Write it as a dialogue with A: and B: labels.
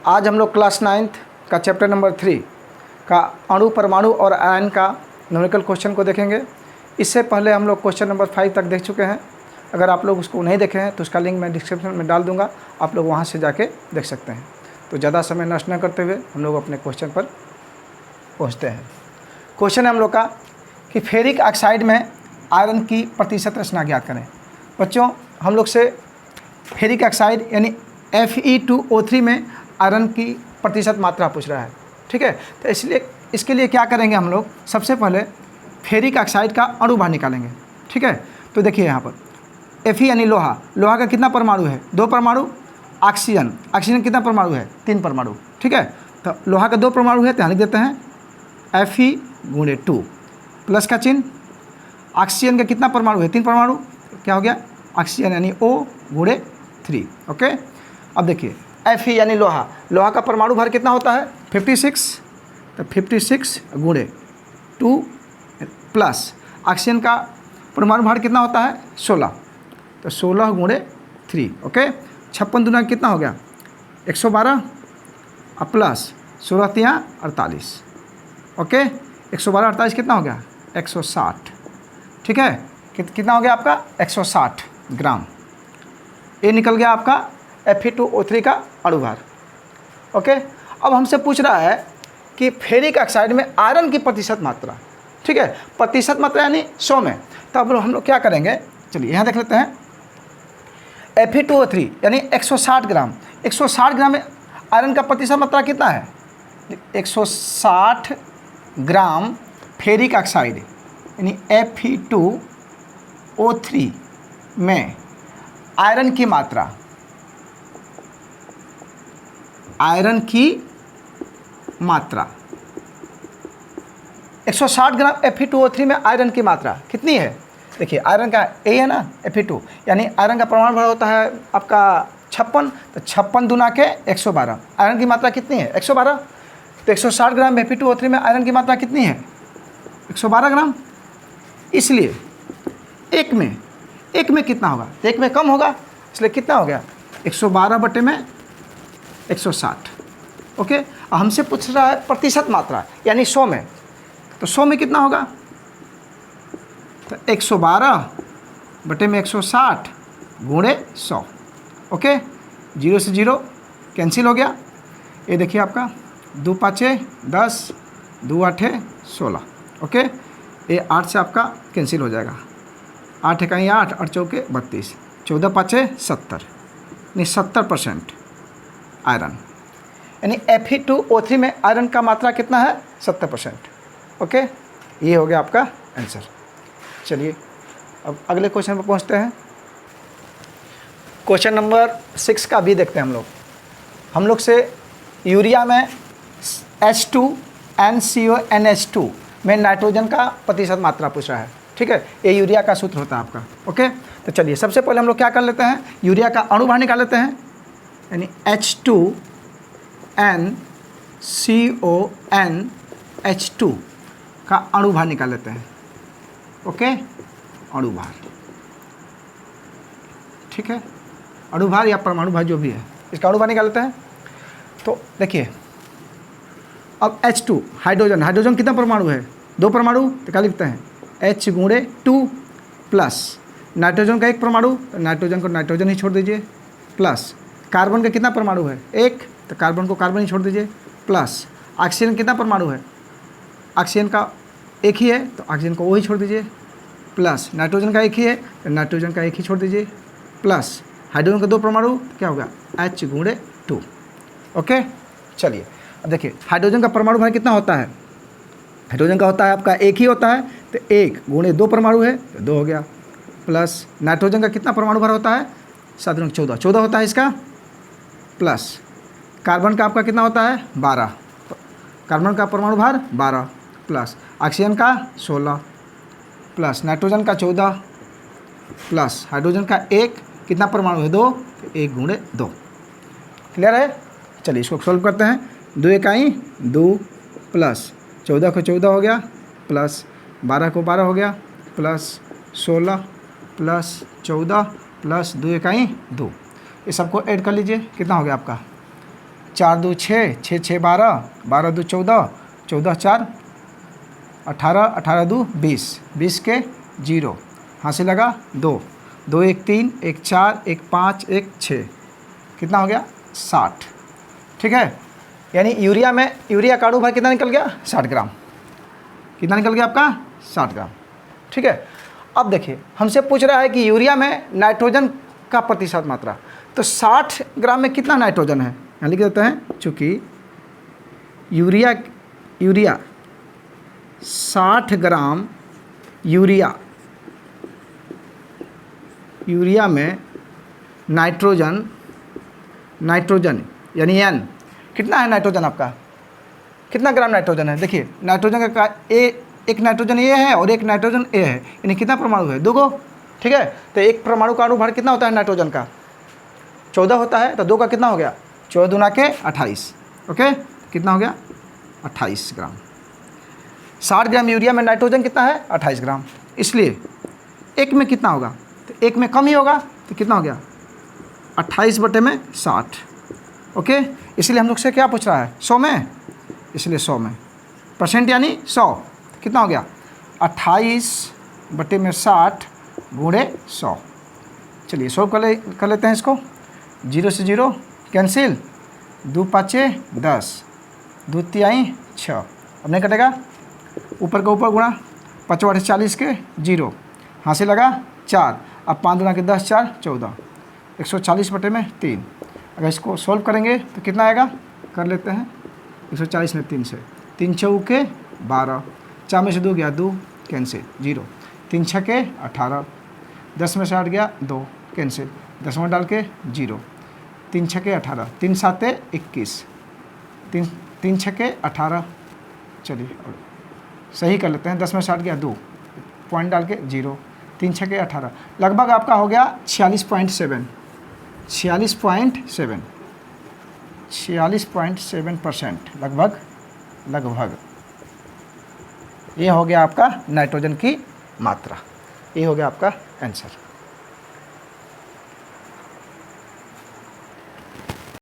A: आज हम लोग क्लास 9th का चैप्टर नंबर 3 का अणु परमाणु और आयन का न्यूमेरिकल क्वेश्चन को देखेंगे। इससे पहले हम लोग क्वेश्चन नंबर 5 तक देख चुके हैं। अगर आप लोग उसको नहीं देखे हैं तो उसका लिंक मैं डिस्क्रिप्शन में डाल दूंगा, आप लोग वहां से जाके देख सकते हैं। तो ज़्यादा समय नष्ट न करते हुए हम लोग अपने क्वेश्चन पर पहुँचते हैं। क्वेश्चन है हम लोग का कि फेरिक ऑक्साइड में आयरन की प्रतिशत रचना ज्ञात करें। बच्चों, हम लोग से फेरिक ऑक्साइड यानी Fe2O3 में आयरन की प्रतिशत मात्रा पूछ रहा है। ठीक है, तो इसलिए इसके लिए क्या करेंगे हम लोग, सबसे पहले फेरिक ऑक्साइड का अणु बाहर निकालेंगे। ठीक है, तो देखिए यहाँ पर Fe यानी लोहा, लोहा का कितना परमाणु है, 2 परमाणु। ऑक्सीजन, ऑक्सीजन कितना परमाणु है, 3 परमाणु। ठीक है, तो लोहा का 2 परमाणु है तो यहाँ लिख देते हैं Fe/2 प्लस का चिन्ह। ऑक्सीजन का कितना परमाणु है, 3 परमाणु, क्या हो गया ऑक्सीजन यानी O/3। ओके, अब देखिए Fe यानी लोहा, लोहा का परमाणु भार कितना होता है 56, तो 56/2 प्लस ऑक्सीजन का परमाणु भार कितना होता है 16, तो 16/3। ओके, 56 दूना कितना हो गया 112 और प्लस 16 48। ओके, 112 48 कितना हो गया 160। ठीक है, कितना हो गया आपका 160 ग्राम। ये निकल गया आपका Fe2O3 का अणु भार। ओके, अब हमसे पूछ रहा है कि फेरिक ऑक्साइड में आयरन की प्रतिशत मात्रा। ठीक है, प्रतिशत मात्रा यानी 100 में। तो अब हम लोग क्या करेंगे, चलिए यहाँ देख लेते हैं। Fe2O3 यानी 160 ग्राम, 160 ग्राम में आयरन का प्रतिशत मात्रा कितना है 160 ग्राम फेरिक ऑक्साइड यानी Fe2O3 में आयरन की मात्रा, आयरन की मात्रा 160 ग्राम Fe2O3 में आयरन की मात्रा कितनी है। देखिए आयरन का A है ना Fe2, यानी आयरन का परमाणु भार होता है आपका 56, तो 56 दूना के 112। आयरन की मात्रा कितनी है 112, तो 160 ग्राम Fe2O3 में आयरन की मात्रा कितनी है 112 ग्राम। इसलिए एक में कितना होगा, एक में कम होगा, इसलिए कितना हो गया 112/160। ओके, हमसे पूछ रहा है प्रतिशत मात्रा यानी 100 में, तो 100 में कितना होगा, तो 112/160 गुणे 100। ओके, 0 से 0 कैंसिल हो गया। ये देखिए आपका 2 5 10, 2 8 16। ओके, ये 8 से आपका कैंसिल हो जाएगा, 8 इकाई 8 और चौके 32, 14 5 70, यानी 70% आयरन, यानी Fe2O3 में आयरन का मात्रा कितना है 70%। ओके, ये हो गया आपका आंसर। चलिए अब अगले क्वेश्चन पर पहुंचते हैं। क्वेश्चन नंबर 6 का भी देखते हैं हम लोग से यूरिया में H2NCONH2 में नाइट्रोजन का प्रतिशत मात्रा पूछ रहा है। ठीक है, ये यूरिया का सूत्र होता है आपका। ओके, तो चलिए सबसे पहले हम लोग क्या कर लेते हैं, यूरिया का अणु बाहर निकाल लेते हैं, यानी H2NCONH2 का अणु भार निकाल लेते हैं। ओके, अणु भार, ठीक है, अणु भार या परमाणु भार जो भी है, इसका अणु भार निकाल लेते हैं। तो देखिए अब H2 हाइड्रोजन, हाइड्रोजन कितना परमाणु है 2 परमाणु, तो क्या लिखते हैं H/2 प्लस नाइट्रोजन का 1 परमाणु, तो नाइट्रोजन को नाइट्रोजन ही छोड़ दीजिए, प्लस कार्बन का कितना परमाणु है 1, तो कार्बन को कार्बन ही छोड़ दीजिए, प्लस ऑक्सीजन कितना परमाणु है, ऑक्सीजन का 1 ही है तो ऑक्सीजन को वो ही छोड़ दीजिए, प्लस नाइट्रोजन का 1 ही है तो नाइट्रोजन का 1 ही छोड़ दीजिए, प्लस हाइड्रोजन का 2 परमाणु, क्या होगा H/2। ओके, चलिए अब देखिए हाइड्रोजन का परमाणु भार कितना होता है, हाइड्रोजन का होता है आपका 1 ही होता है, तो 1 गुणे 2 परमाणु है तो 2 हो गया, प्लस नाइट्रोजन का कितना परमाणु भार होता है 7 14 होता है इसका, प्लस कार्बन का आपका कितना होता है 12, कार्बन का परमाणु भार 12, प्लस ऑक्सीजन का 16, प्लस नाइट्रोजन का 14, प्लस हाइड्रोजन का 1, कितना परमाणु है 2, 1 गुणे 2। क्लियर है। चलिए इसको सॉल्व करते हैं। 2 इकाई 2 प्लस 14 को 14 हो गया, प्लस 12 को 12 हो गया, प्लस 16 प्लस 14 प्लस 2 इकाई 2, ये सबको ऐड कर लीजिए, कितना हो गया आपका 4 2 6, 6 6 12, 12 2 14, 14 4 18, 18 2 20, 20 के 0, हाँ से लगा 2, 2 1 3, 1 4, 1 5, 1 6, कितना हो गया 60। ठीक है, यानी यूरिया का अणुभार कितना निकल गया 60 ग्राम। कितना निकल गया आपका 60 ग्राम। ठीक है, अब देखिए हमसे पूछ रहा है कि यूरिया में नाइट्रोजन का प्रतिशत मात्रा, तो 60 ग्राम में कितना नाइट्रोजन है, यहाँ लिख देते हैं। चूँकि यूरिया 60 ग्राम यूरिया में नाइट्रोजन यानी N कितना है नाइट्रोजन आपका, कितना ग्राम नाइट्रोजन है। देखिए नाइट्रोजन का एक नाइट्रोजन ये है और एक नाइट्रोजन ए है, यानी कितना परमाणु है 2 गो। ठीक है, तो एक परमाणु का अणुभार कितना होता है नाइट्रोजन का 14 होता है, तो 2 का कितना हो गया 14 दूना के 28। ओके, कितना हो गया 28 ग्राम। 60 ग्राम यूरिया में नाइट्रोजन कितना है 28 ग्राम, इसलिए एक में कितना होगा, तो एक में कम ही होगा, तो कितना हो गया 28/60। ओके, इसलिए हम लोग से क्या पूछ रहा है 100 में, इसलिए 100 में परसेंट यानी 100, कितना हो गया 28/60 गुणे 100। चलिए सॉल्व कर लेते हैं इसको। 0 से 0 कैंसिल, 2 5 10, 2 3 6, अब नहीं कटेगा, ऊपर का ऊपर गुणा, 5 8 40 के 0, हाँ से लगा 4, अब 5 दूना के 10 4 14, 140/3। अगर इसको सॉल्व करेंगे तो कितना आएगा, कर लेते हैं 140 में 3 से, 3 चौके 12, 4 में से 2 गया 2 कैंसिल 0, 3 छके 18, 10 में से 8 गया 2 कैंसिल, 10 में डाल के 0, 3 छके 18, 3 7 21, 3 छके 18। चलिए सही कर लेते हैं, 10 में से 8 गया 2, पॉइंट डाल के 0, 3 छके 18, लगभग आपका हो गया 46.7% लगभग ये हो गया आपका नाइट्रोजन की मात्रा। ये हो गया आपका आंसर।